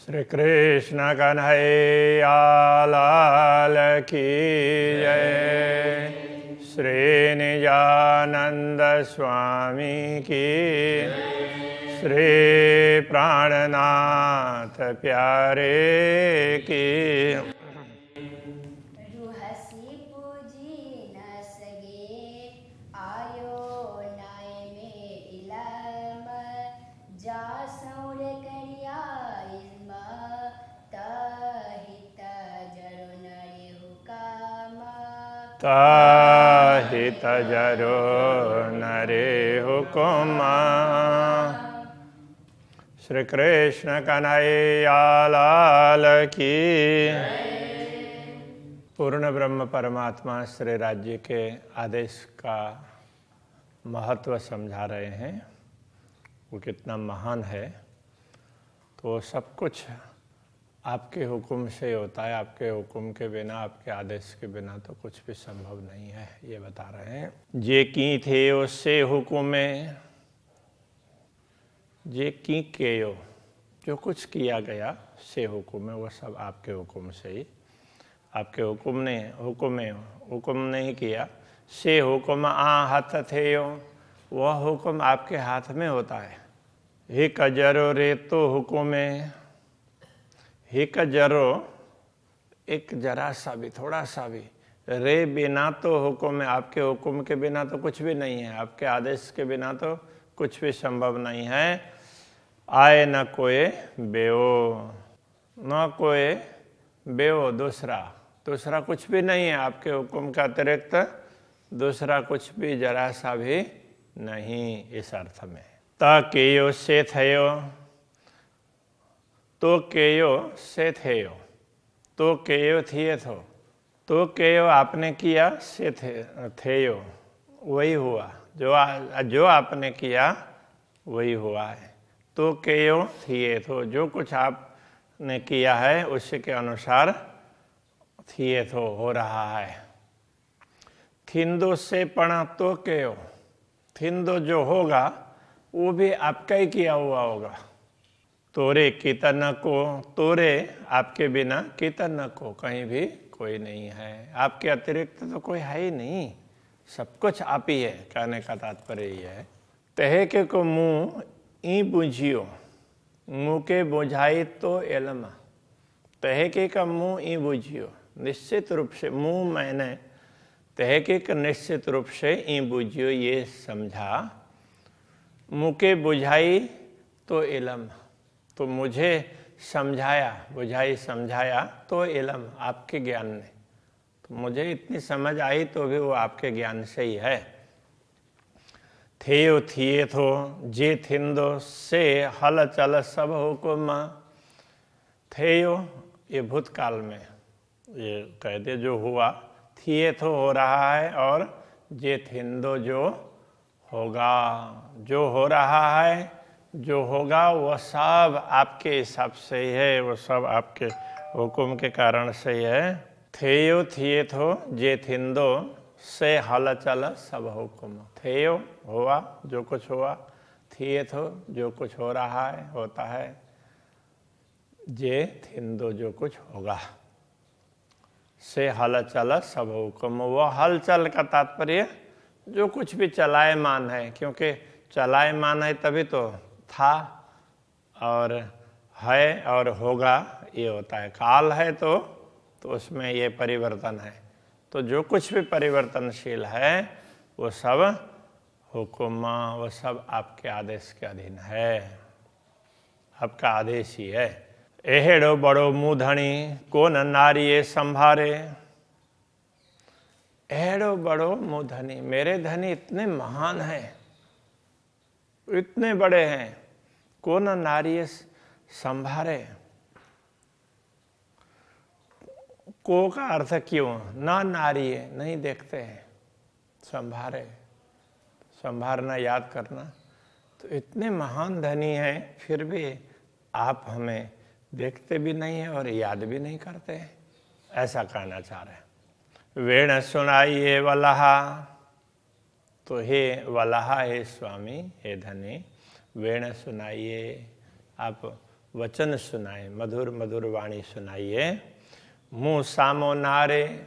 श्री कृष्ण कन्हैया लाल की जय। श्री निजानंद स्वामी की, श्री प्राणनाथ प्यारे की। ताहित जरो नरे हुकुम। श्री कृष्ण कन्हैया लाल की। पूर्ण ब्रह्म परमात्मा श्री राज्य के आदेश का महत्व समझा रहे हैं, वो कितना महान है। तो सब कुछ आपके हुक्म से होता है, आपके हुक्म के बिना, आपके आदेश के बिना तो कुछ भी संभव नहीं है, ये बता रहे हैं। जे की थे उससे हुक्म, जे की केयो, जो कुछ किया गया से हुक्म है, वो सब आपके हुक्म से ही। आपके हुक्म नहीं किया। से हुक्म आ हाथ थे, वह हुक्म आपके हाथ में होता है। हे कजरो रे तो हुक्म है, हिक जरो, एक जरा सा भी, थोड़ा सा भी, रे बिना तो हुक्म है, आपके हुक्म के बिना तो कुछ भी नहीं है, आपके आदेश के बिना तो कुछ भी संभव नहीं है। आए न कोई बेओ, न कोई बेओ, दूसरा कुछ भी नहीं है, आपके हुक्म का अतिरिक्त दूसरा कुछ भी जरा सा भी नहीं, इस अर्थ में। ताकेयो से थयो, तो केयो से थेयो, तो केयो थिए थो, तो केयो आपने किया, से थेयो वही हुआ, जो आपने किया वही हुआ है। तो केयो थिए थो, जो कुछ आपने किया है उसी के अनुसार थिए थो, हो रहा है। थिंदो से पणा तो केयो, थिंदो जो होगा वो भी आपका ही किया हुआ होगा। तोरे कीर्तन को, तोरे आपके बिना, कीर्तन को कहीं भी कोई नहीं है, आपके अतिरिक्त तो कोई है ही नहीं, सब कुछ आप ही है। कहने का तात्पर्य ये है। तहे के को मुँह ई बुझियो, मुँह के बुझाई तो एलमा। तहे के का मुँह ई बुझियो, निश्चित रूप से मुँह मैंने तहे के का निश्चित रूप से ई बुझियो ये समझा। मुँह के बुझाई तो इलम, तो मुझे समझाया, बुझाई समझाया तो इलम, आपके ज्ञान ने। तो मुझे इतनी समझ आई तो भी वो आपके ज्ञान से ही है। थेयो थिए थो, जे थिंदो से हल चल सब हुकुम। थेयो ये भूतकाल में ये कहते जो हुआ, थिए थो हो रहा है, और जे थिंदो जो होगा, जो हो रहा है, जो होगा वो सब आपके हिसाब से ही है, वो सब आपके हुक्म के कारण से ही है। थेयो थिए थो, जे थिंदो से हल चल सब हुक्म। थेयो हुआ, जो कुछ हुआ, थिए थो जो कुछ हो रहा है, होता है, जे थिंदो जो कुछ होगा, से हल चल सब हुक्म। वो हलचल का तात्पर्य जो कुछ भी चलायमान है, क्योंकि चलायमान है तभी तो था और है और होगा ये होता है। काल है तो उसमें ये परिवर्तन है। तो जो कुछ भी परिवर्तनशील है वो सब हुक्म, वो सब आपके आदेश के अधीन है, आपका आदेश ही है। एहेड़ो बड़ो मुँह धनी को न नारिये संभारे। एहेड़ो बड़ो मुँह धनी, मेरे धनी इतने महान हैं, इतने बड़े हैं, को न नारिये संभारे। को का अर्थ क्यों, ना नारिये नहीं देखते हैं, संभारे, संभारना, याद करना। तो इतने महान धनी हैं फिर भी आप हमें देखते भी नहीं है और याद भी नहीं करते, ऐसा कहना चाह रहे हैं। वेण सुनाइए वलहा, तो हे वलहा, हे स्वामी, हे धनी, वेण सुनाइए, आप वचन सुनाए, मधुर मधुर वाणी सुनाइए। मुँह सामो नारे,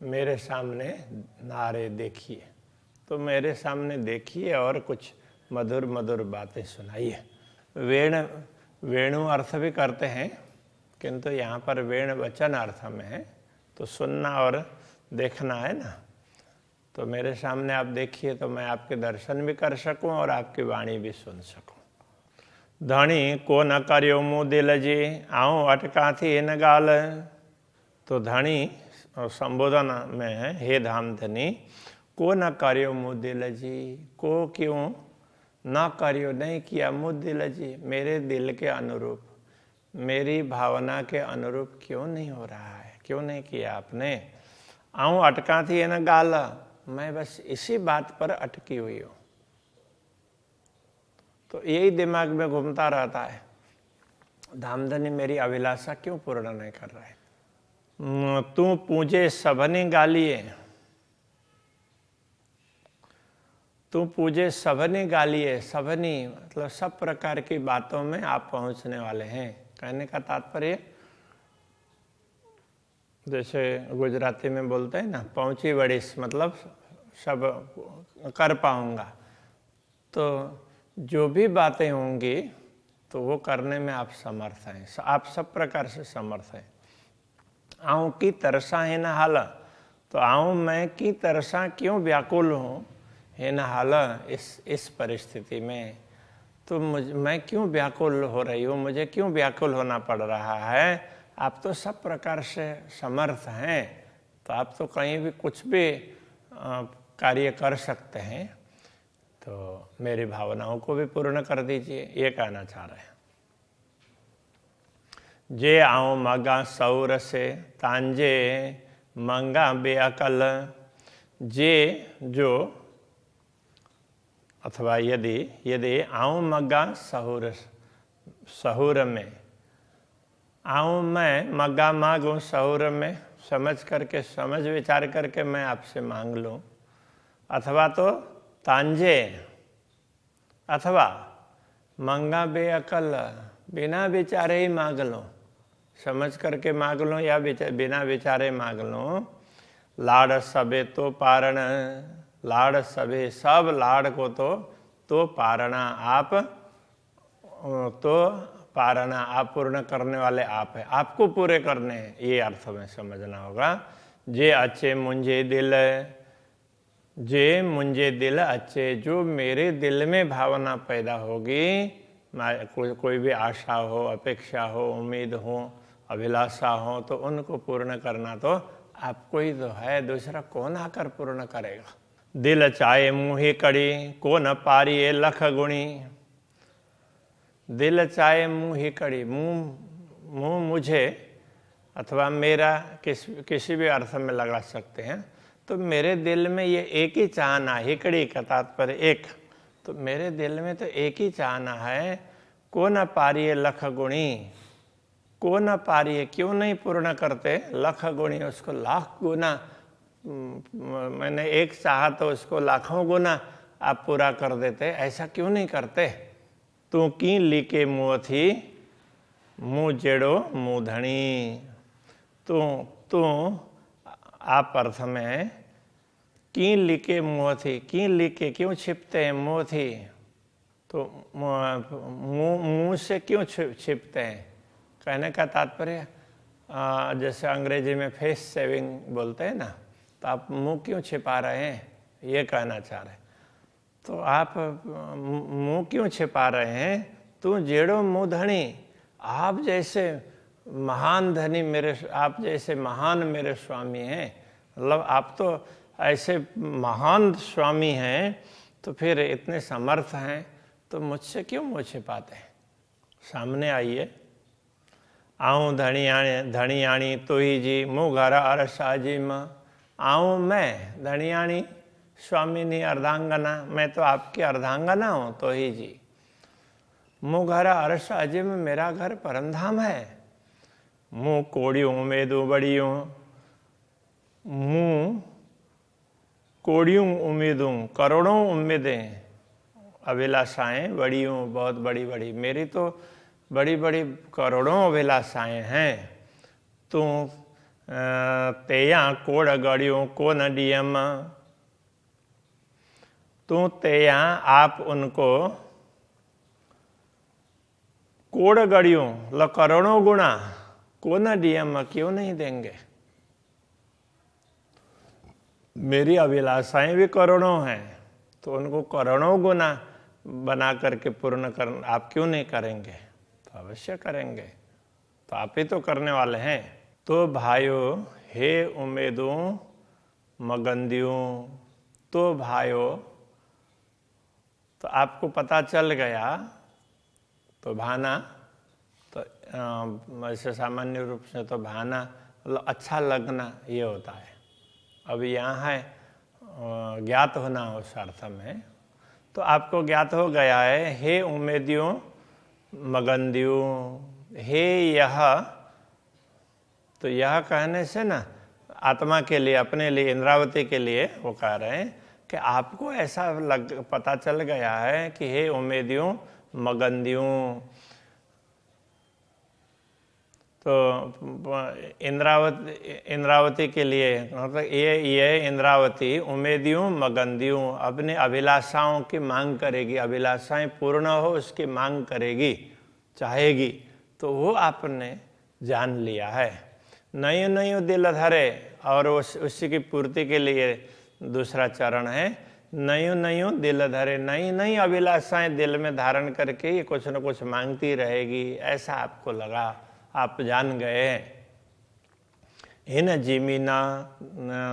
मेरे सामने नारे देखिए, तो मेरे सामने देखिए और कुछ मधुर मधुर बातें सुनाइए। वेणु अर्थ भी करते हैं, किंतु यहाँ पर वेण वचन अर्थ में है, तो सुनना और देखना है ना। तो मेरे सामने आप देखिए तो मैं आपके दर्शन भी कर सकूं और आपकी वाणी भी सुन सकूं। धनी को न करियो मुँह दिल जी, आऊँ अटका थी इन गाल। तो धनी संबोधन में है, हे धामधनी, को न करियो मुँह दिल जी, को क्यों ना करियो, नहीं किया मुँह दिल जी, मेरे दिल के अनुरूप, मेरी भावना के अनुरूप क्यों नहीं हो रहा है, क्यों नहीं किया आपने। आऊँ अटका थी न गाल, मैं बस इसी बात पर अटकी हुई हूँ। तो यही दिमाग में घूमता रहता है, धामधनी मेरी अभिलाषा क्यों पूर्ण नहीं कर रहा है। तू पूजे सबनी गालिए, तू पूजे सबनी गालिए, सबनी मतलब सब प्रकार की बातों में आप पहुंचने वाले हैं। कहने का तात्पर्य जैसे गुजराती में बोलते हैं ना, पहुंची बड़ीस, मतलब सब कर पाऊंगा। तो जो भी बातें होंगी तो वो करने में आप समर्थ हैं, आप सब प्रकार से समर्थ हैं। आऊँ की तरसा है न हाल, तो आऊँ मैं की तरसा क्यों व्याकुल हूँ, है न हाल, इस परिस्थिति में। तो मैं क्यों व्याकुल हो रही हूँ, मुझे क्यों व्याकुल होना पड़ रहा है। आप तो सब प्रकार से समर्थ हैं, तो आप तो कहीं भी कुछ भी कार्य कर सकते हैं, तो मेरी भावनाओं को भी पूर्ण कर दीजिए, ये कहना चाह रहे हैं। जे आऊँ मगा सौर से, तांजे मंगा बेअकल। जे जो अथवा यदि आऊँ मगा सहूर में, आऊँ मैं मगा मांगूँ सहूर में, समझ करके, समझ विचार करके मैं आपसे मांग लूँ। अथवा तो तांजे, अथवा मंगा बेअकल, बिना विचारे ही मांग लो, समझ करके मांग लो या बिना विचारे मांग लो। लाड़ सबे तो पारण, लाड़ सबे, सब लाड़ को तो पारणा आप, तो पारणा आप पूर्ण करने वाले आप है, आपको पूरे करने हैं, ये अर्थ में समझना होगा। जे अच्छे मुंजे दिल, जे मुंजे दिल अच्छे, जो मेरे दिल में भावना पैदा होगी, कोई भी आशा हो, अपेक्षा हो, उम्मीद हो, अभिलाषा हो, तो उनको पूर्ण करना तो आपको ही तो है, दूसरा कौन आकर पूर्ण करेगा। दिल चाहे मुँही कड़ी, को न पारिए लख गुणी। दिल चाहे मुँही कड़ी, मुँह मुझे अथवा मेरा किसी भी अर्थ में लगा सकते हैं। तो मेरे दिल में ये एक ही चाहना, हिकड़ी का तात्पर्य एक, तो मेरे दिल में तो एक ही चाहना है, को न पारिए लख गुणी, को न पारिए, क्यों नहीं पूर्ण करते, लख गुणी, उसको लाख गुना, मैंने एक चाहा तो उसको लाखों गुना आप पूरा कर देते, ऐसा क्यों नहीं करते। तू की लीके मुँह थी, मुँह जेड़ो मुँह धनी। तू आप अर्थ में की लीके मुँह थी, की लीके क्यों छिपते हैं, मुँह थी, तो मुँह से क्यों छिपते हैं। कहने का तात्पर्य जैसे अंग्रेजी में फेस सेविंग बोलते हैं ना, तो आप मुंह क्यों छिपा रहे हैं, ये कहना चाह रहे हैं। तो आप मुंह क्यों छिपा रहे हैं। तू जेड़ो मुँह धनी, आप जैसे महान धनी मेरे, आप जैसे महान मेरे स्वामी हैं, मतलब आप तो ऐसे महान स्वामी हैं, तो फिर इतने समर्थ हैं, तो मुझसे क्यों मुँह छिपाते हैं। सामने आइए। आऊँ धनियाणी तो ही जी, मुँह घर अरसाजी माँ। आऊँ मैं धनियाणी, स्वामिनी, अर्धांगना, मैं तो आपकी अर्धांगना हूँ, तो ही जी। मुँह घर अरसाजी में, मेरा घर परमधाम है। मुँह कोड़ियों में दो बड़ियों, मुँह कोड़ियों उम्मीदों, करोड़ों उम्मीदें, अभिलाषाएं बड़ियों, बहुत बड़ी बड़ी, मेरी तो बड़ी बड़ी करोड़ों अभिलाषाएं हैं। तू तेया कोड़ गड़ियों को न डियम, तू तेया आप उनको कोड़ गड़ियों ल करोड़ों गुना को न डियम क्यों नहीं देंगे। मेरी अभिलाषाएं भी करोड़ों हैं तो उनको करोड़ों गुना बना करके पूर्ण कर आप क्यों नहीं करेंगे। तो अवश्य करेंगे, तो आप ही तो करने वाले हैं। तो भाइयों हे उम्मीदों मगंदियों, तो भाइयों तो आपको पता चल गया। तो भाना तो ऐसे सामान्य रूप से तो भाना मतलब अच्छा लगना ये होता है। अभी यहाँ है ज्ञात होना उस अर्थ में। तो आपको ज्ञात हो गया है हे उम्मीदियों मगंदियों, हे यह, तो यह कहने से ना आत्मा के लिए, अपने लिए, इंद्रावती के लिए वो कह रहे हैं कि आपको ऐसा पता चल गया है कि हे उम्मीदियों मगंदियों। तो इंद्रावती के लिए मतलब ये इंद्रावती उम्मीदियों मगंदियों अपने अभिलाषाओं की मांग करेगी, अभिलाषाएं पूर्ण हो उसकी मांग करेगी, चाहेगी। तो वो आपने जान लिया है। नयो नयो दिल धरे, और उसी की पूर्ति के लिए दूसरा चरण है नयो नयो दिल धरे। नई नई अभिलाषाएं दिल में धारण करके ये कुछ न कुछ मांगती रहेगी, ऐसा आपको लगा, आप जान गए। हिन जीमिना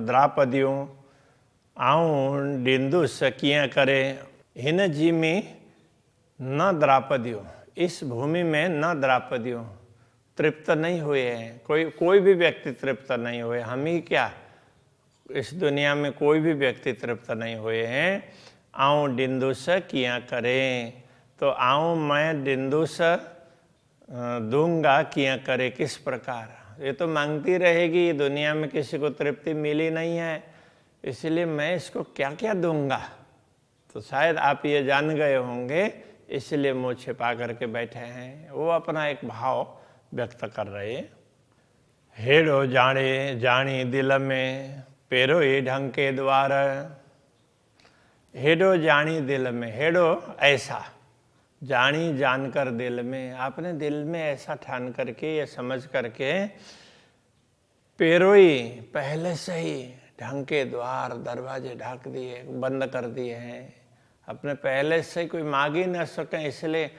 द्रापदियों आऊं डिंदु सकियां करे। हिन जीमी न द्रापदियों, इस भूमि में न द्रापदियों तृप्त नहीं हुए हैं। कोई भी व्यक्ति तृप्त नहीं हुए। हम ही क्या, इस दुनिया में कोई भी व्यक्ति तृप्त नहीं हुए हैं। आऊं डिंदुस किया करें, तो आऊं मैं डिंदुस दूंगा किया करे, किस प्रकार। ये तो मांगती रहेगी, दुनिया में किसी को तृप्ति मिली नहीं है, इसलिए मैं इसको क्या क्या दूंगा। तो शायद आप ये जान गए होंगे, इसलिए मुँह छिपा करके बैठे हैं। वो अपना एक भाव व्यक्त कर रहे हैं। हेड़ो जाने जानी दिल में पेरो ये ढंग के द्वार। हेड़ो जानी दिल में, हेड़ो ऐसा, जानी जानकर दिल में, आपने दिल में ऐसा ठान करके ये समझ करके पेरोई पहले से ही ढंग के द्वार दरवाजे ढक दिए, बंद कर दिए हैं। अपने पहले से कोई मांग ही न सकें, इसलिए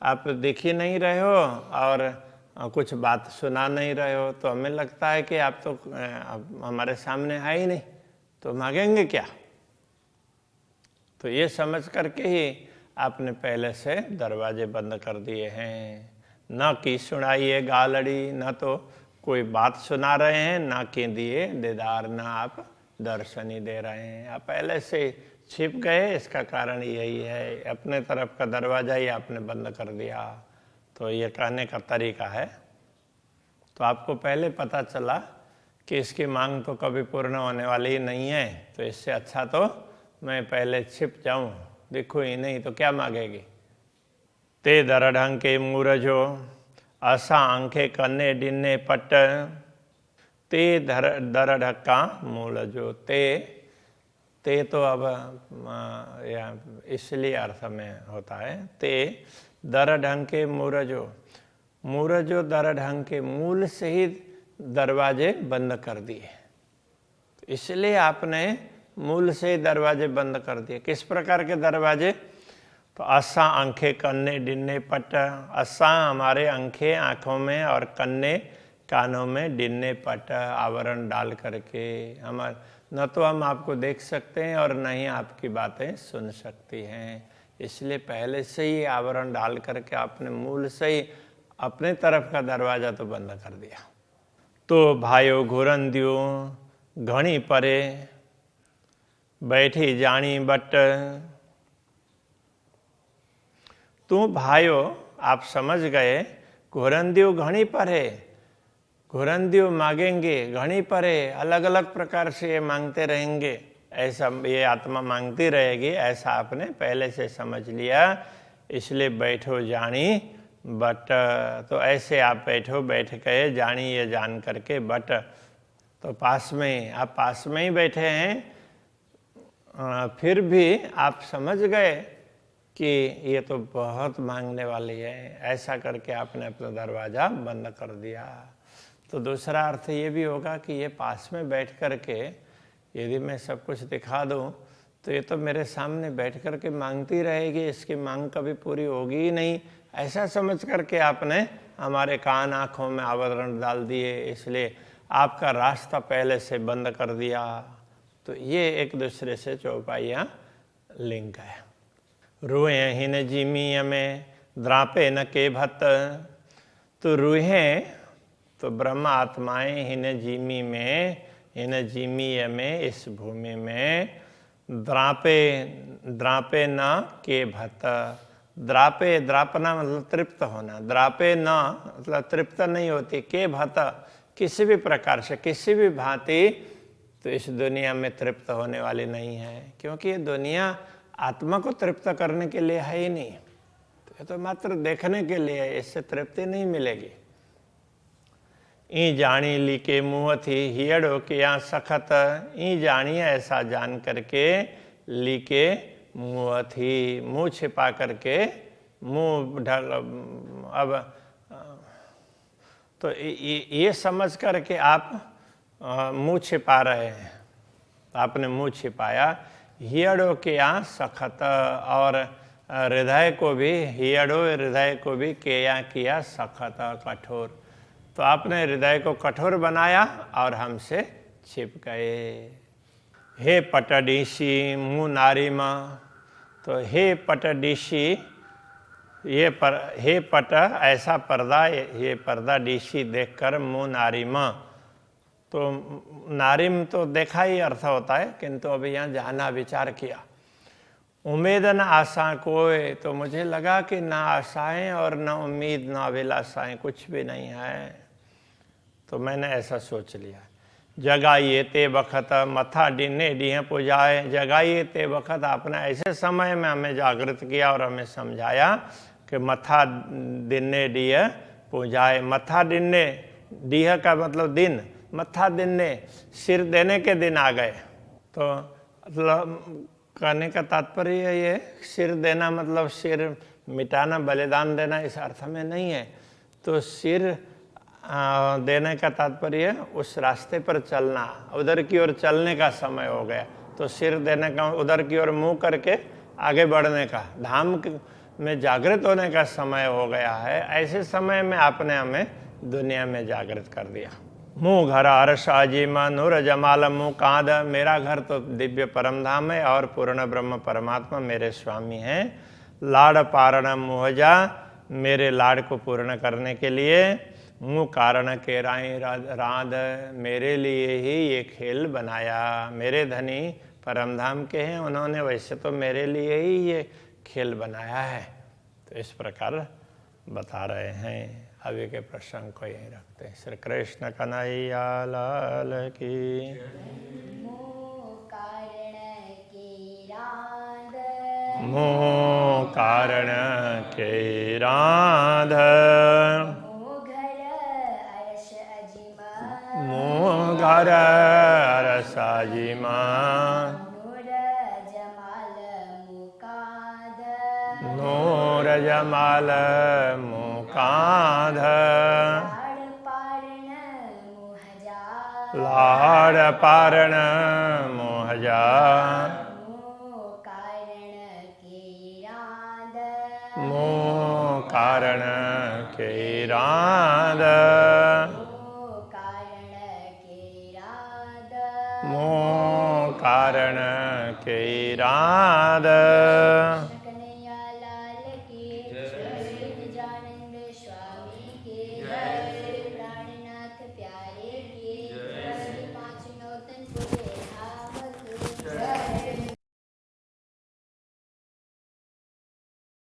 आप दिख ही नहीं रहे हो और कुछ बात सुना नहीं रहे हो। तो हमें लगता है कि आप तो हमारे सामने है ही नहीं, तो मांगेंगे क्या। तो ये समझ करके ही आपने पहले से दरवाजे बंद कर दिए हैं। न कि सुनाइए गालड़ी, न तो कोई बात सुना रहे हैं, ना कि दिए दीदार, ना आप दर्शन ही दे रहे हैं। आप पहले से छिप गए, इसका कारण यही है, अपने तरफ का दरवाजा ही आपने बंद कर दिया। तो ये कहने का तरीका है। तो आपको पहले पता चला कि इसकी मांग तो कभी पूर्ण होने वाली ही नहीं है, तो इससे अच्छा तो मैं पहले छिप जाऊं, दिखूं ही नहीं, तो क्या मांगेगी। ते दरढंग के मूरजो असा आंखें कन्ने डिन्ने पट। ते दरढक्का मूलजो, ते तो अब इसलिए अर्थ में होता है। ते दरढंग के मूरजो, मूरजो दरढंग के, मूल से ही दरवाजे बंद कर दिए। इसलिए आपने मूल से ही दरवाजे बंद कर दिए। किस प्रकार के दरवाजे। तो असा आंखें कन्ने डिन्ने पट। असा हमारे आंखें आँखों में और कन्ने कानों में, डिन्ने पट आवरण डाल करके। हमारे न तो हम आपको देख सकते हैं और न ही आपकी बातें सुन सकती हैं, इसलिए पहले से ही आवरण डाल करके आपने मूल से ही अपने तरफ का दरवाजा तो बंद कर दिया। तो भाइयों घुरंदियों घनी परे बैठी जानी बट। तू भाइयों आप समझ गए, घुरंदियों घनी परे, घुरंदियों मांगेंगे, घनी परे अलग अलग प्रकार से ये मांगते रहेंगे, ऐसा ये आत्मा मांगती रहेगी, ऐसा आपने पहले से समझ लिया। इसलिए बैठो जानी बट तो ऐसे आप बैठो, बैठ गए जानिए जान करके बट, तो पास में आप पास में ही बैठे हैं, फिर भी आप समझ गए कि ये तो बहुत मांगने वाली है, ऐसा करके आपने अपना दरवाज़ा बंद कर दिया। तो दूसरा अर्थ ये भी होगा कि ये पास में बैठ करके यदि मैं सब कुछ दिखा दूं तो ये तो मेरे सामने बैठ करके मांगती रहेगी, इसकी मांग कभी पूरी होगी ही नहीं, ऐसा समझ करके आपने हमारे कान आँखों में आवरण डाल दिए, इसलिए आपका रास्ता पहले से बंद कर दिया। तो ये एक दूसरे से चौपाइयाँ लिंक है। रूहें हिन जीमीय में द्रापे न के भत, तो रूहें तो ब्रह्म आत्माएं हिन जीमी में, हिन जीमीय में, इस भूमि में, द्रापे न के भत, द्रापे द्रापना मतलब तृप्त होना, द्रापे न मतलब तृप्त नहीं होती, के भत किसी भी प्रकार से किसी भी भांति तो इस दुनिया में तृप्त होने वाली नहीं है, क्योंकि ये दुनिया आत्मा को तृप्त करने के लिए है ही नहीं, तो ये तो मात्र देखने के लिए है, इससे तृप्ति नहीं मिलेगी। ई जानी ली के मुँह थी हियड़ो के यहाँ सखत, ई जानी ऐसा जान करके ली के मुँह थी, मुँह छिपा करके मुँह ढल, अब तो ये समझ करके आप मुँह छिपा रहे हैं, आपने मुँह छिपाया। हियड़ो के यहाँ सखत, और हृदय को भी, हियड़ो हृदय को भी के यहाँ किया सखत कठोर, तो आपने हृदय को कठोर बनाया और हमसे छिप गए। हे पटडीसी मुँह नारी माँ, तो हे पटडीसी, हे पट ऐसा पर्दा, ये पर्दा डीसी देखकर मुँह नारी माँ, तो नारिम तो देखा ही अर्थ होता है, किंतु अभी यहाँ जाना विचार किया। उम्मीद न आशा कोई, तो मुझे लगा कि ना आशाएं और ना उम्मीद ना अभिलाषाएं कुछ भी नहीं है, तो मैंने ऐसा सोच लिया। जगाइए ते बखत मथा डिने डिह पुजाए, जगाइए ते बखत, आपने ऐसे समय में हमें जागृत किया और हमें समझाया कि मथा डिने डिह पुजाए। मथा डिने डिह का मतलब दिन, मत्था दिने सिर देने के दिन आ गए, तो मतलब कहने का तात्पर्य ये सिर देना मतलब सिर मिटाना, बलिदान देना इस अर्थ में नहीं है, तो सिर देने का तात्पर्य उस रास्ते पर चलना, उधर की ओर चलने का समय हो गया, तो सिर देने का उधर की ओर मुंह करके आगे बढ़ने का, धाम में जागृत होने का समय हो गया है। ऐसे समय में आपने हमें दुनिया में जागृत कर दिया। मुँह घर अरसाजिमा नूर जमाल मुँह कांद, मेरा घर तो दिव्य परम धाम है और पूर्ण ब्रह्म परमात्मा मेरे स्वामी हैं। लाड़ पारण मुहजा, मेरे लाड़ को पूर्ण करने के लिए, मुँह कारण के राध, मेरे लिए ही ये खेल बनाया। मेरे धनी परम धाम के हैं, उन्होंने वैसे तो मेरे लिए ही ये खेल बनाया है, तो इस प्रकार बता रहे हैं। अभी के प्रसंग को यहीं रखते हैं। श्री कृष्ण कन्हैया लाल की। मोह कारण के राध, मोह घर अरसाजिमा, नूर जमाल मुकाध, लाड़ पारण मोहजा, मोह कारण के राध, मोह कारण के राध।